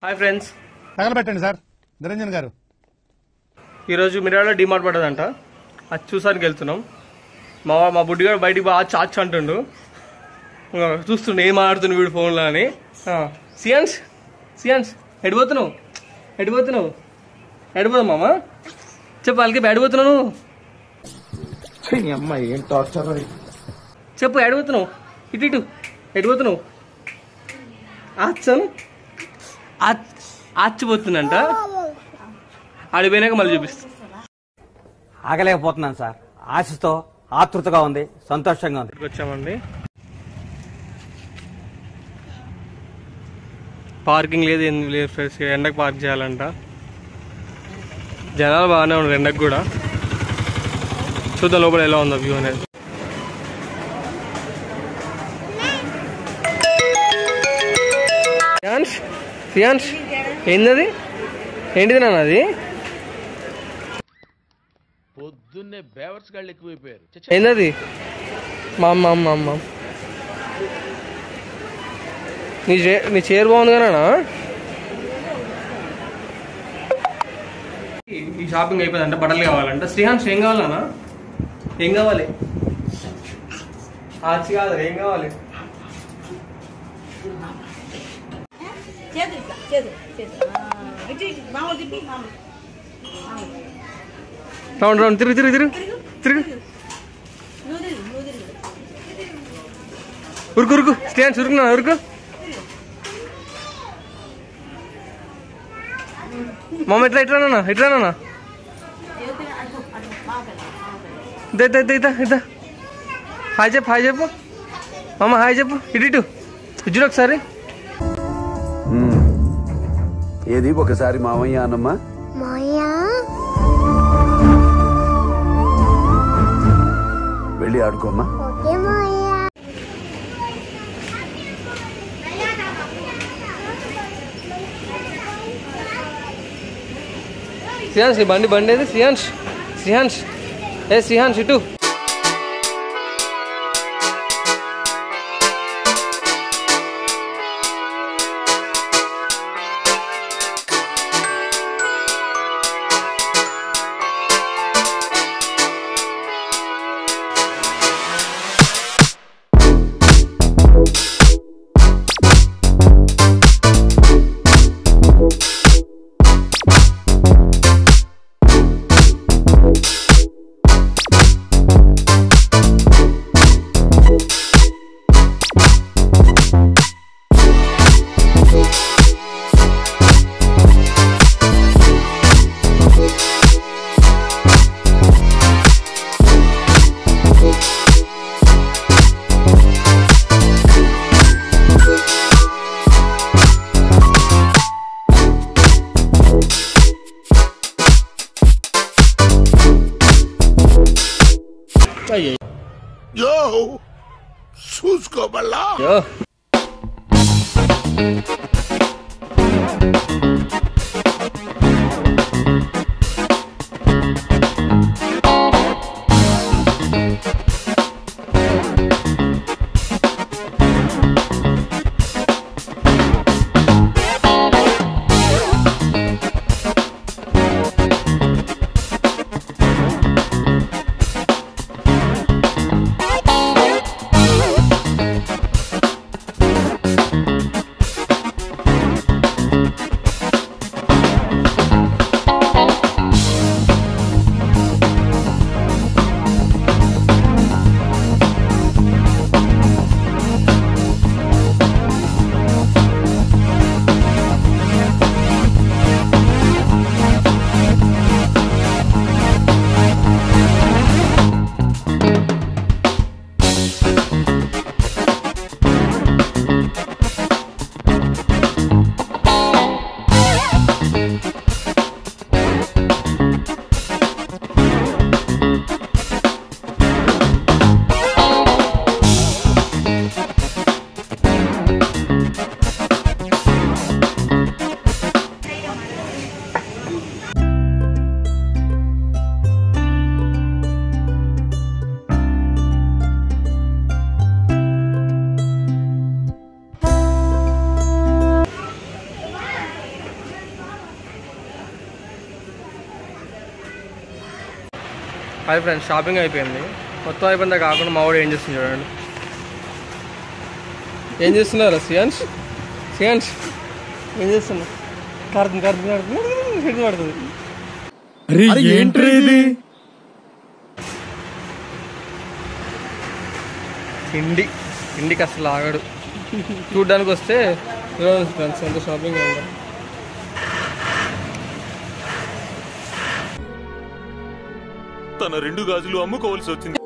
Hi friends, తగలబెట్టండి sir Niranjan గారు. ఈరోజు మిరాలో డిమార్ట్ పడ్డదంట. అది చూసానికి వెళ్తున్నాం. మా బుడ్డిగాడు బయటికి బాగా చాచ్ అంటుండు. చూస్తుండే ఏం ఆడుతుండు వీడు ఫోన్లో అని. సియాన్స్ ఎడిపోతున్నావు ఎడిపోతావు మామ చెప్పు. వాళ్ళకి ఎడిపోతున్నావు అమ్మాయి ఏం టార్చర్. చెప్పు, ఎడిపోతున్నావు ఇటు ఎడిపోతున్నావు. ఆచ్చాను ఆచిపోతుందంట. ఆడిపోయినాక మళ్ళీ చూపిస్తా. ఆగలేకపోతున్నాను సార్. ఆశతో ఆతృతగా ఉంది, సంతోషంగా ఉంది. వచ్చామండి. పార్కింగ్ లేదు, ఏం లేదు ఫ్రెండ్స్. ఎండకు పార్క్ చేయాలంట. జనాలు బాగానే ఉన్నారు ఎండకు కూడా. చూద్దాం లోపల ఎలా ఉందో వ్యూ అనేది. ఫియాన్స్ ఏంటిది నాన్న? అది పొద్దున్నే బేవర్స్ గాళ్ళు ఎక్కువైపోయారు. ఏంటది? మా అమ్మ నీ చైర్ బాగుంది కదా. ఈ షాపింగ్ అయిపోయిందంట. బట్టలు కావాలంట. శ్రీహాన్స్ ఏం కావాలన్నా? ఏం కావాలి? ఆచి కాదు, ఏం కావాలి? రౌండ్ తిరుగు ఉరుకు స్టాండ్స్ ఉరుకు. మామ ఇట్రానా ఇద్దా. హాయ్ చెప్పు మామ. హాయ్ చెప్పు. ఇటు చూడు ఒకసారి. ఏది ఒకసారి మామయ్య అనమ్మా. వెళ్ళి ఆడుకోమ్మా. శ్రీహాన్స్ బండి ఏది? శ్రీహాన్స్ ఇటు. యో చూసుకోబల్లా. హాయ్ ఫ్రెండ్స్, షాపింగ్ అయిపోయింది. మొత్తం అయిపోయిందా కాకుండా మా వాడు ఏం చేస్తుంది చూడండి. ఏం చేస్తున్నారా సియాన్స్? సియాన్స్ ఏం చేస్తున్నా? కడుతుంది పడుతుంది. ఇండికి అసలు ఆగడు. చూడ్డానికి వస్తే ఫ్రెండ్స్ ఎంత షాపింగ్ అయిందో. తన 2 గాజులు అమ్ముకోవాల్సి వచ్చింది.